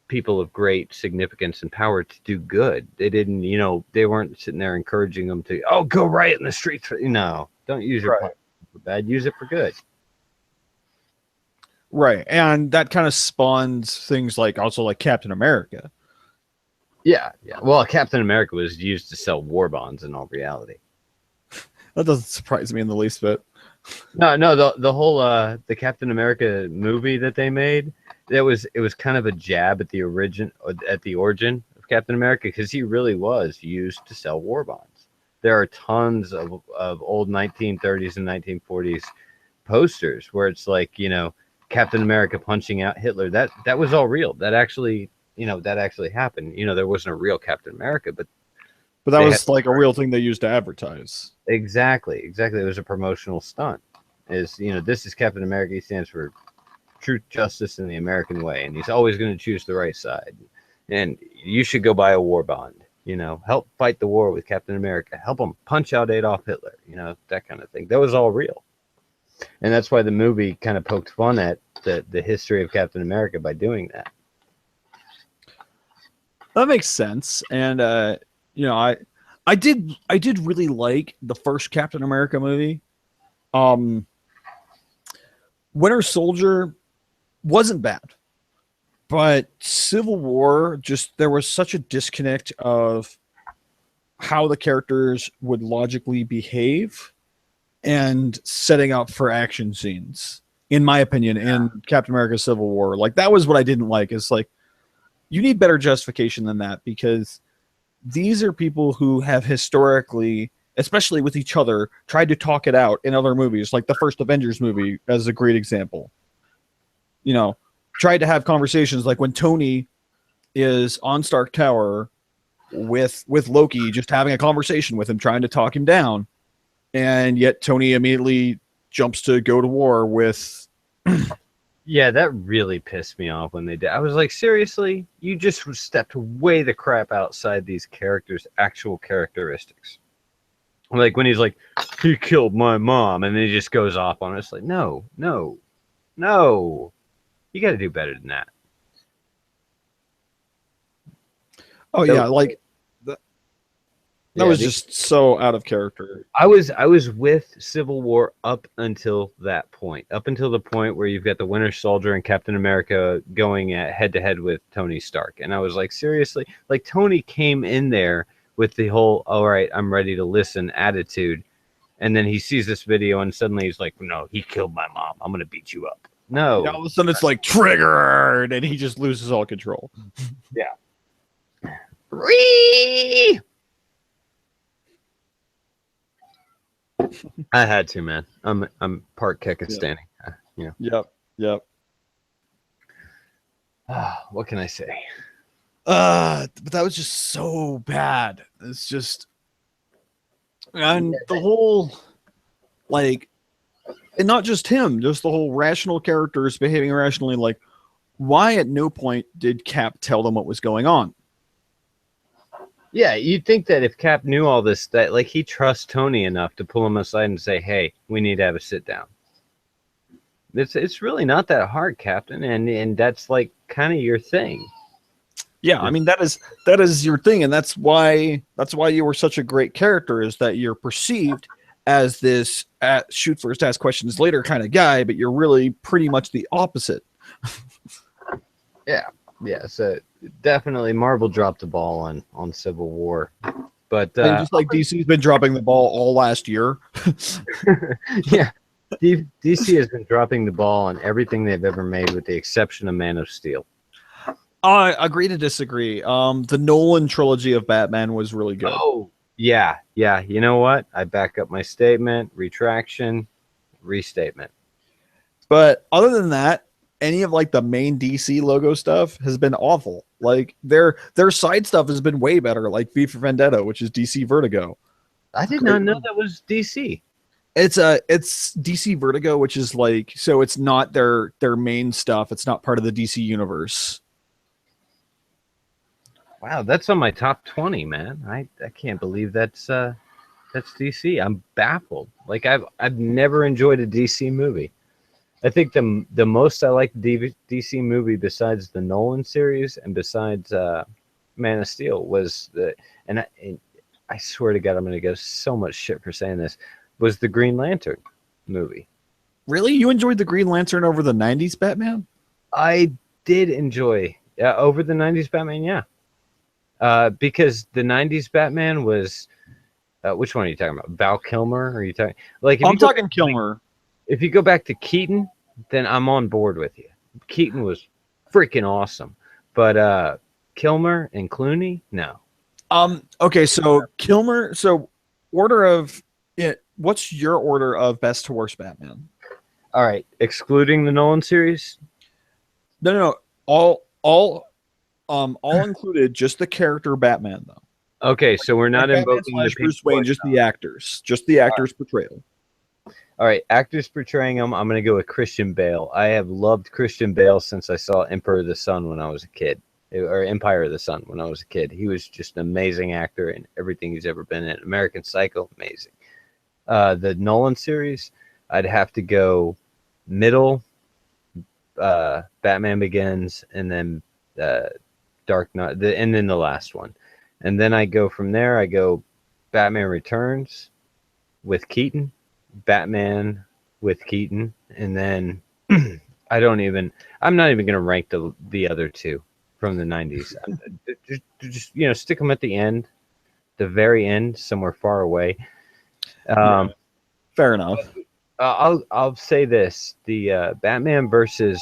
people of great significance and power to do good. They didn't, they weren't sitting there encouraging them to, go riot in the streets. No, don't use your power for bad. Use it for good. Right. And that kind of spawns things like Captain America. Yeah. Well, Captain America was used to sell war bonds in all reality. That doesn't surprise me in the least bit. No, the whole the Captain America movie that they made, it was kind of a jab at the origin of Captain America, because he really was used to sell war bonds. There are tons of old 1930s and 1940s posters where it's like, Captain America punching out Hitler. That was all real. That actually happened. There wasn't a real Captain America, but that was like a real thing they used to advertise. Exactly. It was a promotional stunt. This is Captain America. He stands for truth, justice, and the American way, and he's always going to choose the right side. And you should go buy a war bond. Help fight the war with Captain America. Help him punch out Adolf Hitler. That kind of thing. That was all real. And that's why the movie kind of poked fun at the history of Captain America by doing that. That makes sense. And I did really like the first Captain America movie. Winter Soldier wasn't bad, but Civil War, there was such a disconnect of how the characters would logically behave and setting up for action scenes, in my opinion, in Captain America Civil War. Like, that was what I didn't like. It's like, you need better justification than that, because these are people who have historically, especially with each other, tried to talk it out in other movies, like the first Avengers movie as a great example. Tried to have conversations, like when Tony is on Stark Tower with Loki, just having a conversation with him, trying to talk him down. And yet Tony immediately jumps to go to war with... Yeah, that really pissed me off when they did. I was like, seriously? You just stepped way the crap outside these characters' actual characteristics. Like when he's like, he killed my mom, and then he just goes off on it. It's like, no. You got to do better than that. Oh, yeah, like... That was just so out of character. I was with Civil War up until that point. Up until the point where you've got the Winter Soldier and Captain America going at head-to-head with Tony Stark. And I was like, seriously? Like, Tony came in there with the whole, all right, I'm ready to listen attitude. And then he sees this video and suddenly he's like, no, he killed my mom. I'm going to beat you up. No. Yeah, all of a sudden it's like, triggered, and he just loses all control. Yeah. I had to, man. I'm part Kekistani. Yep. What can I say? But that was just so bad. It's just, and the whole, like, and not just him, just the whole rational characters behaving irrationally. Like, why at no point did Cap tell them what was going on? Yeah, you'd think that if Cap knew all this, that like he trusts Tony enough to pull him aside and say, "Hey, we need to have a sit down." It's really not that hard, Captain, and that's like kind of your thing. Yeah, I mean that is your thing, and that's why you were such a great character, is that you're perceived as this shoot first, ask questions later kind of guy, but you're really pretty much the opposite. Yeah. So definitely Marvel dropped the ball on Civil War, but and just like DC's been dropping the ball all last year. Yeah, DC has been dropping the ball on everything they've ever made, with the exception of Man of Steel. I agree to disagree. The Nolan trilogy of Batman was really good. Oh, yeah. You know what? I back up my statement. Retraction, restatement. But other than that, any of like the main DC logo stuff has been awful. Like their side stuff has been way better, like V for Vendetta, which is DC Vertigo. I did not know that was DC. It's DC Vertigo, which is like, so it's not their main stuff. It's not part of the DC universe. Wow, that's on my top 20, man. I can't believe that's DC. I'm baffled. Like I've never enjoyed a DC movie. I think the most I liked DC movie besides the Nolan series and besides Man of Steel was and I swear to God, I'm going to get so much shit for saying this, was the Green Lantern movie. Really? You enjoyed the Green Lantern over the 90s Batman? I did enjoy over the 90s Batman, yeah. Because the 90s Batman was, which one are you talking about? Val Kilmer? Or are you talking like? I'm talking Kilmer. If you go back to Keaton, then I'm on board with you. Keaton was freaking awesome, but Kilmer and Clooney, no. Okay, so Kilmer. So order of it. What's your order of best to worst Batman? All right, excluding the Nolan series. No. All included. Just the character Batman, though. Okay, so we're not invoking the Bruce Wayne, just the actors' portrayal. All right, actors portraying him. I'm going to go with Christian Bale. I have loved Christian Bale since I saw Emperor of the Sun when I was a kid, or Empire of the Sun when I was a kid. He was just an amazing actor in everything he's ever been in. American Psycho, amazing. The Nolan series, I'd have to go middle, Batman Begins, and then Dark Knight, and then the last one. And then I go from there, I go Batman Returns with Keaton, Batman with Keaton, and then I'm not even going to rank the other two from the 90s. Just stick them at the end, the very end, somewhere far away. Fair enough. I'll say this: the Batman versus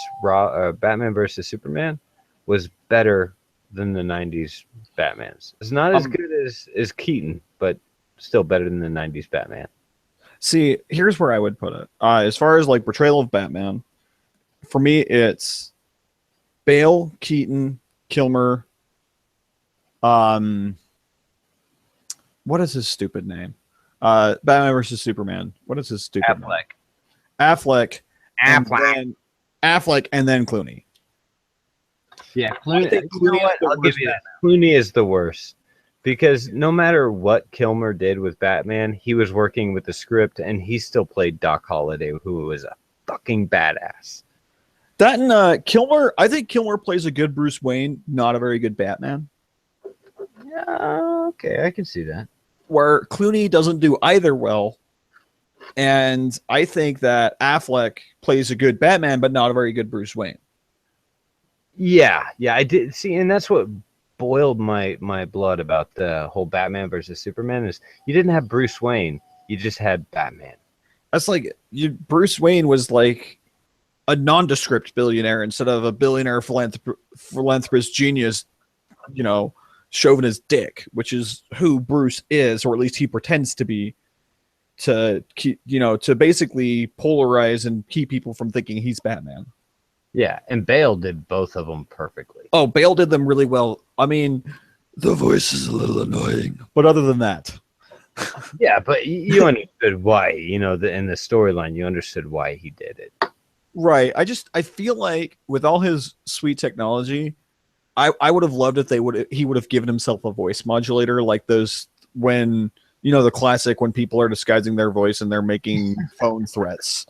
Superman was better than the 90s Batman's. It's not as good as Keaton, but still better than the 90s Batman. See, here's where I would put it. As far as like portrayal of Batman, for me, it's Bale, Keaton, Kilmer. What is his stupid name? Batman versus Superman. What is his stupid name? Affleck. Affleck, and then Clooney. Yeah, Clooney. You know what? I'll give you that. Clooney is the worst. Because no matter what Kilmer did with Batman, he was working with the script, and he still played Doc Holliday, who was a fucking badass. That and Kilmer, I think Kilmer plays a good Bruce Wayne, not a very good Batman. Yeah, okay, I can see that. Where Clooney doesn't do either well, and I think that Affleck plays a good Batman, but not a very good Bruce Wayne. Yeah, I did see, and that's what boiled my blood about the whole Batman versus Superman is you didn't have Bruce Wayne, you just had Batman. That's like Bruce Wayne was like a nondescript billionaire instead of a billionaire philanthropist genius, chauvinist dick, which is who Bruce is, or at least he pretends to be, to keep, to basically polarize and keep people from thinking he's Batman. Yeah, and Bale did both of them perfectly. Oh, Bale did them really well. I mean, the voice is a little annoying, but other than that. Yeah, but you understood why, in the storyline, you understood why he did it. Right. I feel like with all his sweet technology, I would have loved if he would have given himself a voice modulator like those when the classic when people are disguising their voice and they're making phone threats.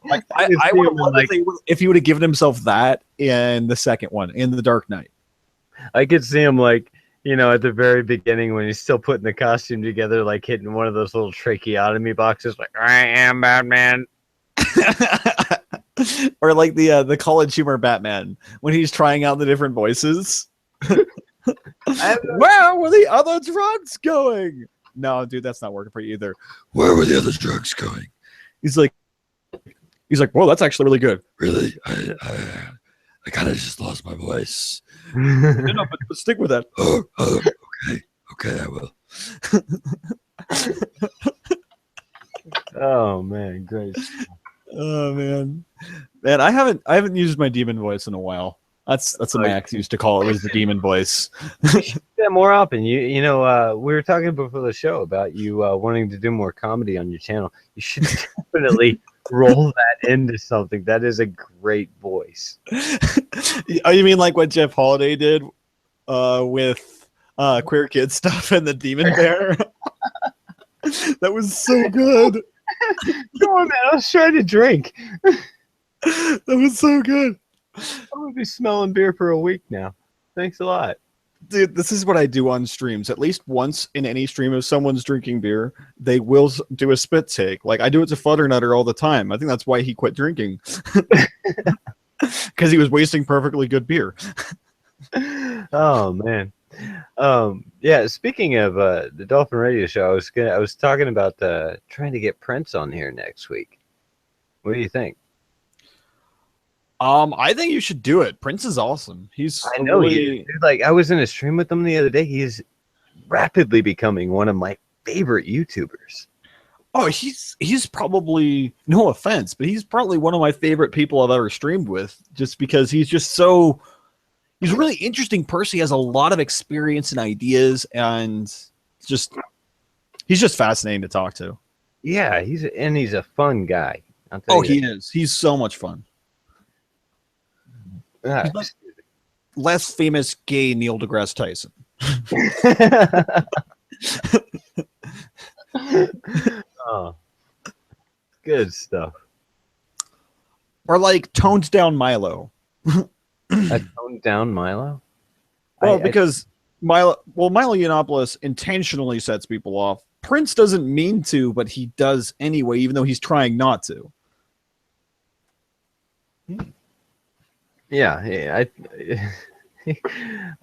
Like, I would have loved if he would have given himself that in the second one, in The Dark Knight. I could see him at the very beginning when he's still putting the costume together, like hitting one of those little tracheotomy boxes, like, I am Batman. Or like the College Humor Batman when he's trying out the different voices. Where were the other drugs going? No, dude, that's not working for you either. Where were the other drugs going? He's like, well, that's actually really good. Really? I kind of just lost my voice. No, but stick with that. Okay, I will. Oh man, great. Oh man, Man, I haven't used my demon voice in a while. That's what Max used to call it, was the demon voice. You should do that more often. We were talking before the show about you wanting to do more comedy on your channel. You should definitely roll that into something. That is a great voice. Oh, you mean like what Jeff Holiday did with Queer Kid stuff and the Demon Bear? That was so good. Come on, man. I was trying to drink. That was so good. I'm going to be smelling beer for a week now. Thanks a lot. Dude, this is what I do on streams. At least once in any stream, if someone's drinking beer, they will do a spit take. Like, I do it to Flutternutter all the time. I think that's why he quit drinking. Because he was wasting perfectly good beer. Oh, man. Yeah, speaking of the Dolphin Radio Show, I was talking about trying to get Prince on here next week. What do you think? I think you should do it. Prince is awesome. I know he is. Dude, like, I was in a stream with him the other day. He's rapidly becoming one of my favorite YouTubers. Oh, he's probably, no offense, but he's probably one of my favorite people I've ever streamed with, just because he's just so, he's a really interesting person. He has a lot of experience and ideas, and he's just fascinating to talk to. Yeah, he's a fun guy. He is. He's so much fun. He's like less famous gay Neil deGrasse Tyson. Oh, good stuff. Or like toned down Milo. A toned down Milo? Well, because Milo Yiannopoulos intentionally sets people off. Prince doesn't mean to, but he does anyway, even though he's trying not to. Yeah,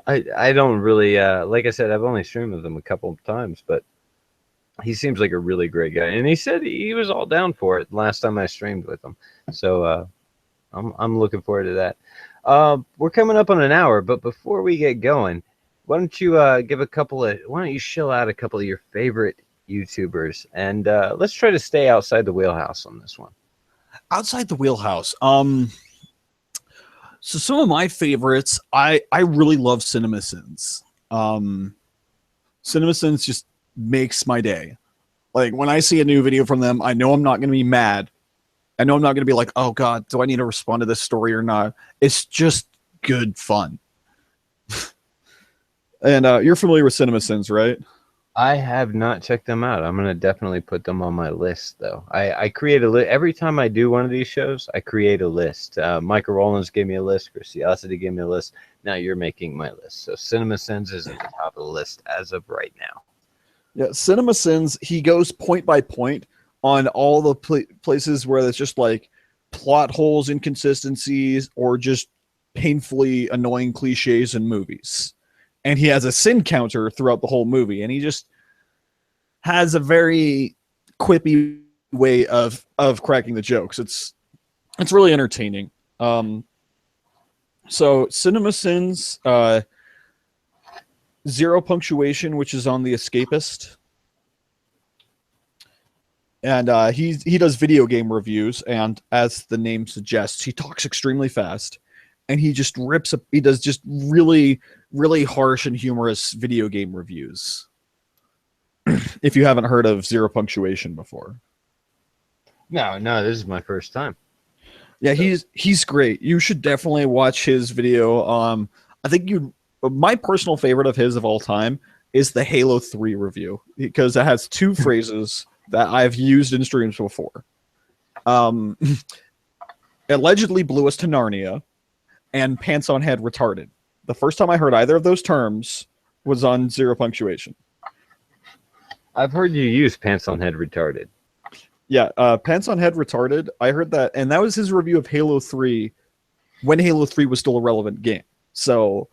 I don't really like I said, I've only streamed with him a couple of times, but he seems like a really great guy, and he said he was all down for it last time I streamed with him. So I'm looking forward to that. We're coming up on an hour, but before we get going, why don't you why don't you shill out a couple of your favorite YouTubers, and let's try to stay outside the wheelhouse on this one. Outside the wheelhouse. So some of my favorites, I really love CinemaSins. CinemaSins just makes my day. Like, when I see a new video from them, I know I'm not going to be mad. I know I'm not going to be like, oh God, do I need to respond to this story or not? It's just good fun. And you're familiar with CinemaSins, right? I have not checked them out. I'm going to definitely put them on my list, though. I create a list. Every time I do one of these shows, I create a list. Michael Rollins gave me a list. Christiosity gave me a list. Now you're making my list. So CinemaSins is at the top of the list as of right now. Yeah, CinemaSins, he goes point by point on all the places where there's just like plot holes, inconsistencies, or just painfully annoying cliches in movies. And he has a sin counter throughout the whole movie, and he just has a very quippy way of cracking the jokes. It's really entertaining. So CinemaSins, Zero Punctuation, which is on The Escapist, and he does video game reviews, and as the name suggests, he talks extremely fast. And he just he does just really, really harsh and humorous video game reviews. If you haven't heard of Zero Punctuation before. No, this is my first time. Yeah, he's great. You should definitely watch his video. I think my personal favorite of his of all time is the Halo 3 review, because it has two phrases that I've used in streams before. Allegedly blew us to Narnia, and pants on head retarded. The first time I heard either of those terms was on Zero Punctuation. I've heard you use pants on head retarded. Yeah, pants on head retarded. I heard that, and that was his review of Halo 3 when Halo 3 was still a relevant game. So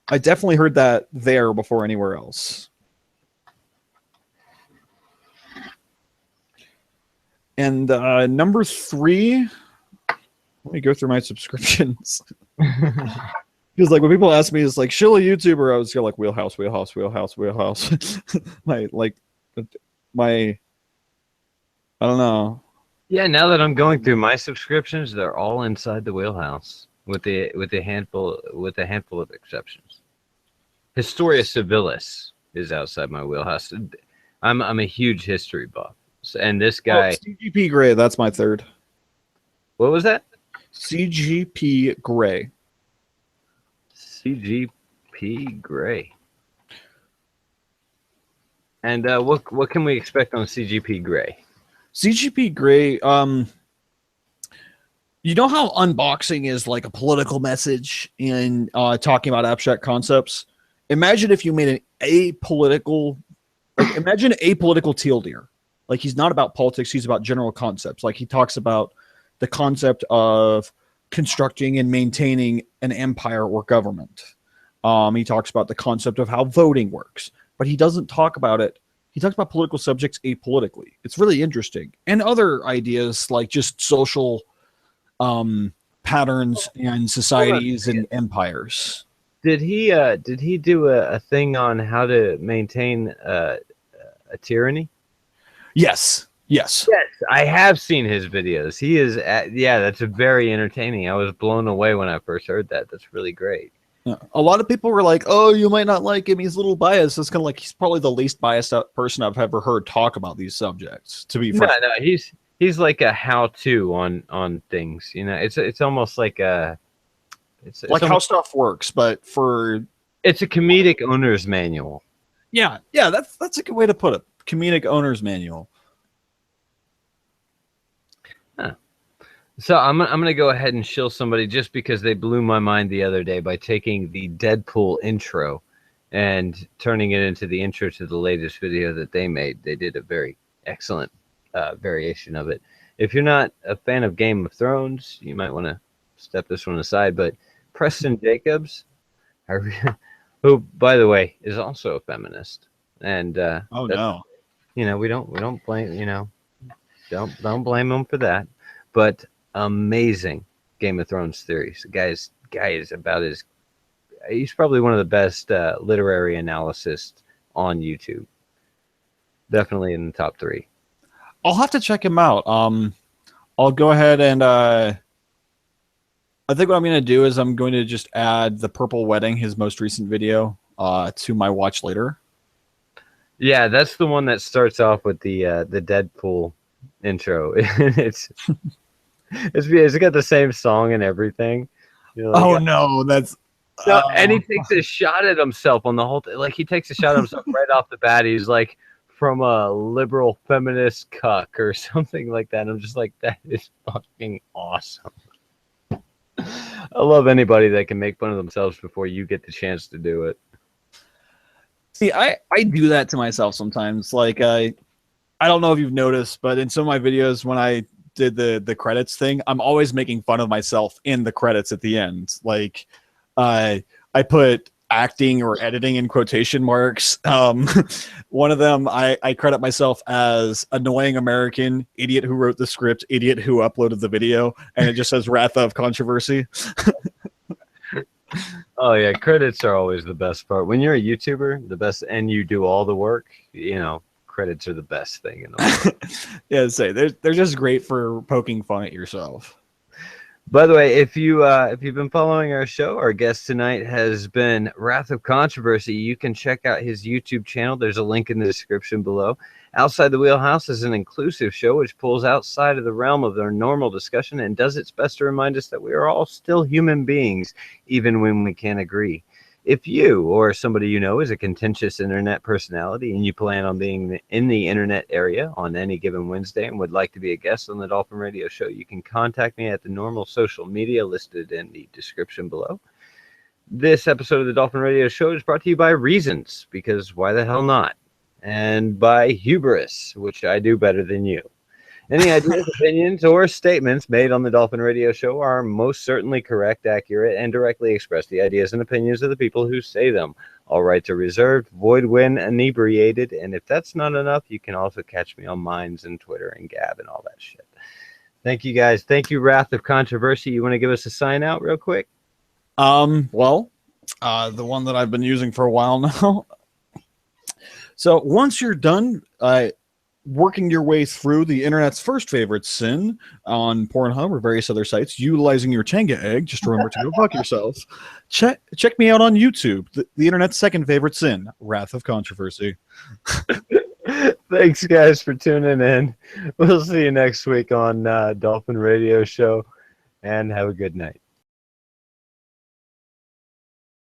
I definitely heard that there before anywhere else. And number 3, let me go through my subscriptions. Because like when people ask me, it's like, shill a YouTuber, I was like Wheelhouse. my I don't know. Yeah, now that I'm going through my subscriptions, they're all inside the wheelhouse with a handful of exceptions. Historia Civilis is outside my wheelhouse. I'm a huge history buff, and this guy. CGP Grey, that's my third. What was that? CGP Grey. CGP Grey. And what can we expect on CGP Grey? CGP Grey, you know how unboxing is like a political message in talking about abstract concepts? Imagine if you made an apolitical teal deer. Like, he's not about politics, he's about general concepts. Like, he talks about the concept of constructing and maintaining an empire or government. He talks about the concept of how voting works, but he doesn't talk about it. He talks about political subjects apolitically. It's really interesting. And other ideas like just social patterns and societies and empires. Did he do a thing on how to maintain a tyranny? Yes. Yes, I have seen his videos. He is that's very entertaining. I was blown away when I first heard that. That's really great. A lot of people were like, "Oh, you might not like him. He's a little biased." It's kind of like he's probably the least biased person I've ever heard talk about these subjects. To be frank, no, he's like a how-to on things. You know, it's almost like it's like how stuff works, but it's a comedic owner's manual. Yeah, that's a good way to put it. Comedic owner's manual. Huh. So I'm gonna go ahead and shill somebody just because they blew my mind the other day by taking the Deadpool intro and turning it into the intro to the latest video that they made. They did a very excellent variation of it. If you're not a fan of Game of Thrones, you might want to step this one aside. But Preston Jacobs, who by the way is also a feminist, and we don't blame don't blame him for that, but amazing Game of Thrones theories. The guy is about he's probably one of the best literary analysts on YouTube. Definitely in the top 3. I'll have to check him out. I'll go ahead and I think what I'm going to do is I'm going to just add the Purple Wedding, his most recent video, to my watch later. Yeah, that's the one that starts off with the Deadpool intro. It's got the same song and everything. And he takes a shot at himself on the whole thing. Like, he takes a shot at himself right off the bat. He's like, from a liberal feminist cuck or something like that. And I'm just like, that is fucking awesome. I love anybody that can make fun of themselves before you get the chance to do it. See, I do that to myself sometimes. Like, I don't know if you've noticed, but in some of my videos, when I did the credits thing, I'm always making fun of myself in the credits at the end. Like, I put acting or editing in quotation marks. One of them, I credit myself as annoying American, idiot who wrote the script, idiot who uploaded the video, and it just says Wrath of Controversy. Oh yeah, credits are always the best part. When you're a YouTuber, the best, and you do all the work, credits are the best thing in the world. Yeah, they're just great for poking fun at yourself. By the way, if you've been following our show, our guest tonight has been Wrath of Controversy. You can check out his YouTube channel. There's a link in the description below. Outside the Wheelhouse is an inclusive show which pulls outside of the realm of our normal discussion and does its best to remind us that we are all still human beings, even when we can't agree. If you or somebody you know is a contentious internet personality and you plan on being in the internet area on any given Wednesday and would like to be a guest on the Dolphin Radio Show, you can contact me at the normal social media listed in the description below. This episode of the Dolphin Radio Show is brought to you by Reasons, because why the hell not? And by Hubris, which I do better than you. Any ideas, opinions, or statements made on the Dolphin Radio Show are most certainly correct, accurate, and directly express the ideas and opinions of the people who say them. All rights are reserved, void when inebriated, and if that's not enough, you can also catch me on Minds and Twitter and Gab and all that shit. Thank you, guys. Thank you, Wrath of Controversy. You want to give us a sign out real quick? The one that I've been using for a while now. So once you're done working your way through the internet's first favorite sin on Pornhub or various other sites, utilizing your Tenga egg, just remember to go fuck yourself. Check me out on YouTube, the internet's second favorite sin, Wrath of Controversy. Thanks, guys, for tuning in. We'll see you next week on Dolphin Radio Show, and have a good night.